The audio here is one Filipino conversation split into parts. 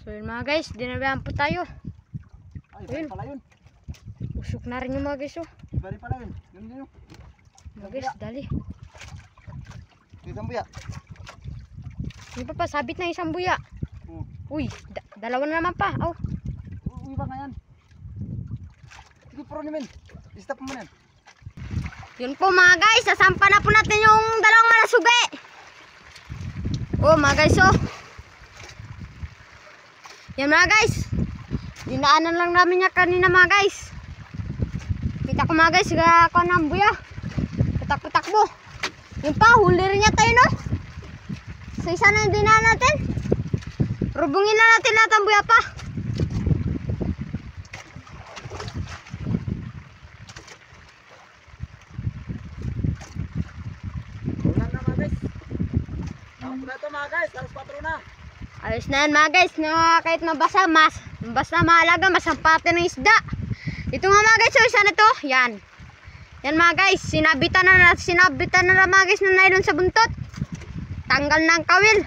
So yun mga guys, dinabayaan po tayo. Ay, iba rin pala yun. Usok na rin yung mga guys oh. Iba rin pala yun. Yun din yun. Mga guys, dali. Isang buya. Hindi pa sabit na isang buya. Uy, dalawa na naman pa. Oh. Uy, ba nga yan? Sige, pro naman. Stop mo na yan. Yun po mga guys, sasampa na po natin yung dalawang malasugi. Oh mga guys oh. Yan mga guys. Dinaanan lang namin niya kanina mga guys. Kita ko mga guys, ako ng buya. Patak-patakbo. Yun pa, huli rin niya tayo no. Sa isa na yung dinaan natin. Rubungin na natin lahat ang buya pa. Ulan na mga guys. Tapos na ito mga guys, alas 4 na. Ayos na yan mga guys, na kahit mabasa, basta maalaga, masampate ng isda. Ito nga mga guys, so isa na to, yan. Yan mga guys, sinabitan na mga guys ng nylon sa buntot. Tanggal ng kawil.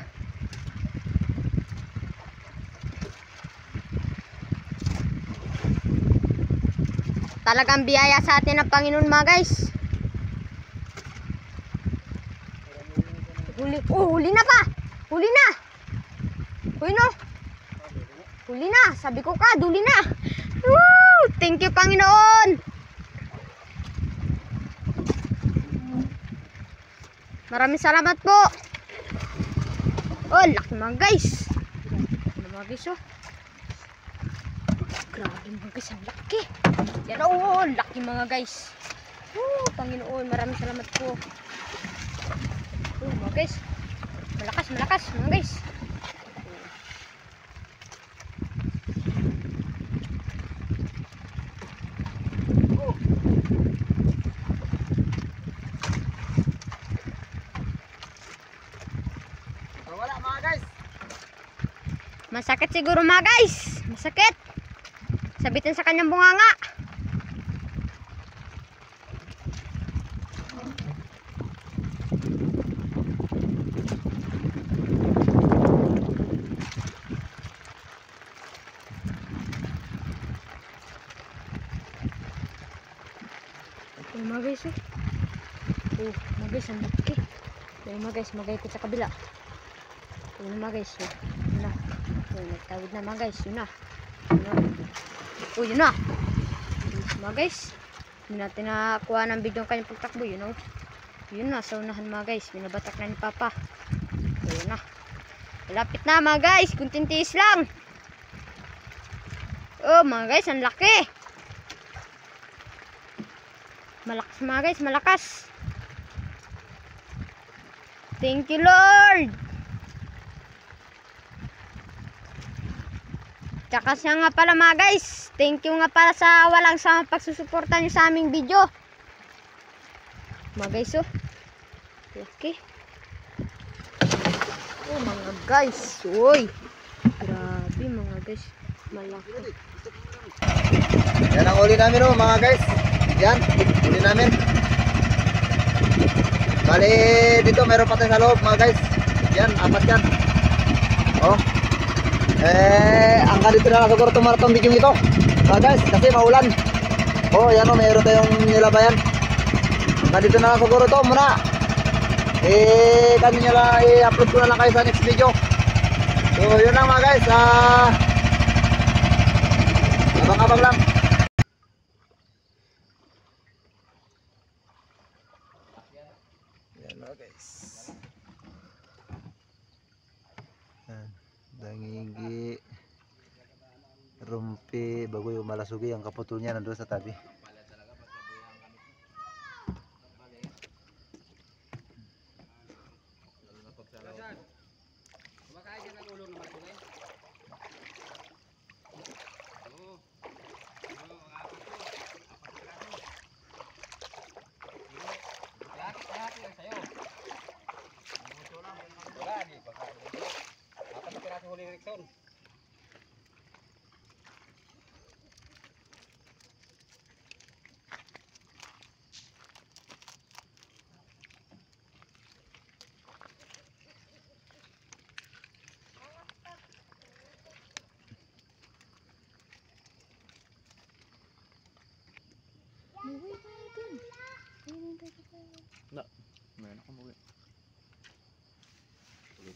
Talagang biyaya sa atin ng Panginoon mga guys. Huli na pa. Huli na. Uy no. Huli na. Sabi ko ka, duli na. Woo! Thank you Panginoon. Maraming salamat po. Oh, laki mga guys. Ano mga guys oh. Grabe mga guys, ang laki. Yan oh, laki mga guys. Oh, Panginoon, maraming salamat po. Oh mga guys. Malakas mga guys. Wala mga guys. Masakit siguro mga guys. Masakit. Sabitin sa kanyang bunganga. Oh mga guys oh. Oh mga guys, ang laki. Oh mga guys, magayikot sa kabila. Oh mga guys oh. Yun na. Oh, nagtawid na mga guys. Yun na. Yun na. Oh yun na. Mga guys, hindi natin nakakuha ng video ng kanyang pagtakbo. Yun oh. Yun na, sa unahan mga guys. Binabatak na ni Papa. Oh yun na. Malapit na mga guys. Kunting tiis lang. Oh mga guys, ang laki. Malakas mga guys, malakas. Thank you Lord. Tsaka siya nga pala mga guys, thank you nga pala sa walang sama pagsusuporta nyo sa aming video. Mga guys oh. Okay. Oh mga guys, uy. Grabe mga guys, malaki. Yan ang uli namin oh mga guys. Yan, uli namin. Bali dito meron pa tayo sa loob mga guys. Yan, 4 yan. Oh. Ang ganito na siguro tumaratong video ito mga guys, kasi maulan. Oh yan o, mayroon tayong nilabayan. Ganito na siguro ito muna. Kami nyo lang, i-upload ko na lang kayo sa next video. So yun lang mga guys, abang-abang lang. Yan mga guys, dangigi, rumpi, bago yung malasugi, ang kaputol niya nandun sa tabi.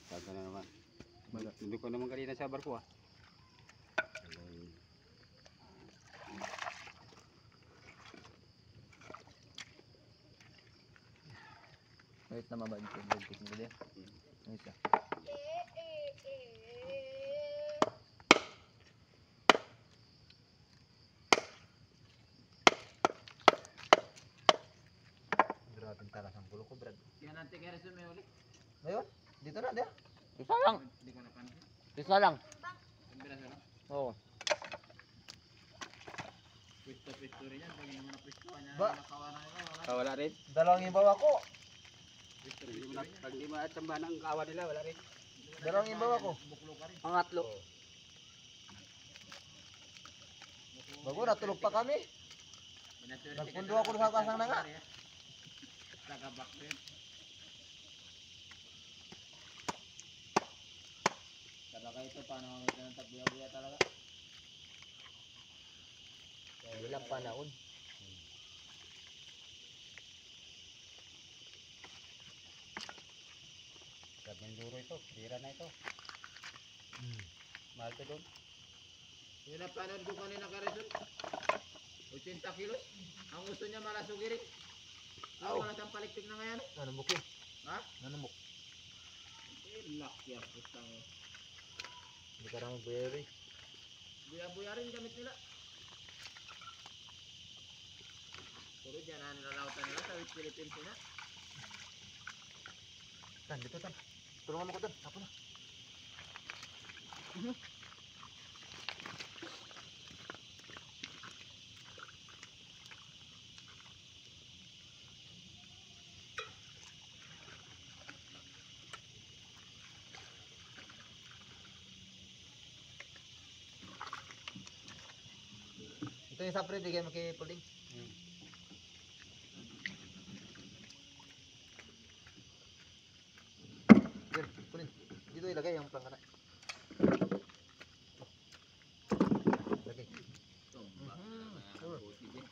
Saga na naman. Nandun ko naman kanina sa barko ah. Wait na mabad ko. Bagkit mo din. Isa. Grabe ang talas ng bulo ko, Brad. Yan natin kaya resume ulit. Ayun, dito na, dia. Isa lang. Hindi ko napansin. Isa lang. Pambiraso na. Oo. Pwesto rin yan. Pag naman napwestuhan niya. Ba? Nakawana nila. Wala rin. Dalawang ibaw ako. Pag di maatsambahan ang kawa nila, wala rin. Dalawang ibaw ako. Buklo ka rin. Pangatlo. Bago, natulog pa kami. Nagpundo ako sa kasang na nga. Tagabak rin. Talaga ito, paano ang ito ng tagbuya-buya talaga? Walang panahon. Sabang duro ito, tira na ito. Mahal ito doon. Yun ang panood ko kanina ka Rizal. 80 kilos. Ang gusto niya malasugirin. Ang wala siyang palikpik na ngayon. Nanumok yun. Ha? Nanumok. Laki ang putang. Hindi ka naman buhay. Buya-buya rin gamit nila. Puro dyan na nilalautan nila sa West Philippines na. Tan, dito tan. Tulungan mo ko tan. Ako na. Ito yung sapre, di kayo makipuling. Here, kunin. Dito ilagay yung plangkana. Lagay. Tumba. Sure. Buti din.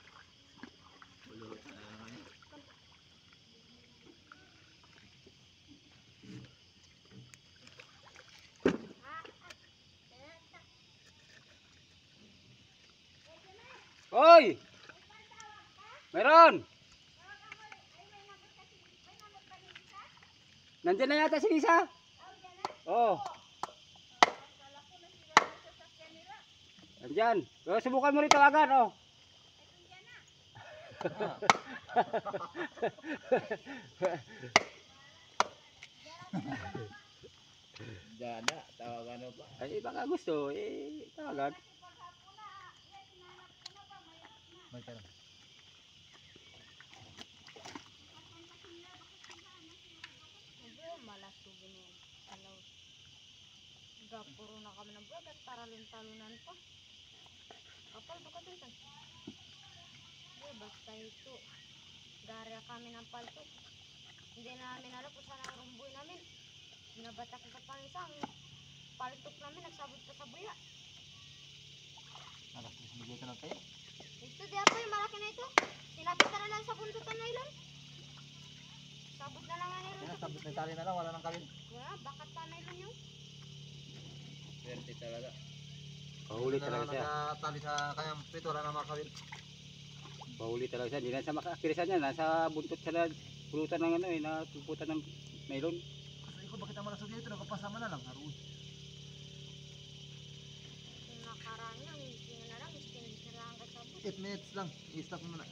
Buluhot na naman yun. Hoy! Meron! Nandiyan na yata si Lisa. Oo. Nandiyan. So, subukan mo rin tawagan, oh. Dana, tawagan mo pa. Ay, baka gusto, tawagan. May tanong. Malasugin mo. Alaw. Gapuro na kami ng buwan at taralon-talunan pa. Kapal ba ka dun tan? Basta ito. Gara kami ng paltok. Hindi namin alam kung saan ang rumboy namin. Binabatak ko pa pang isang paltok namin. Nagsabot pa sa buya. Alas, bigay ka lang kayo. Ito di ako yung malaki na ito. Sinapitan na lang sa buntutan na ilan. Sabot na lang nga nila. Kaya sabot may tali na lang, wala nang kawin. Wala, bakat pa na ilan yung. Swerte talaga. Pahuli talaga siya. Nakatali sa kanyang pito, wala nang makawin. Pahuli talaga siya. Hindi na sa makakirisan niya. Nasa buntot siya na pulutan ng ano natuputan ng nylon. Kasi ko bakit ang malasugin ito, nakapasama na lang. Haroon. Yung nakaraan niya, hindi na lang. Stainless na lang ang kasabot. 8 minutes lang, i-stop mo na.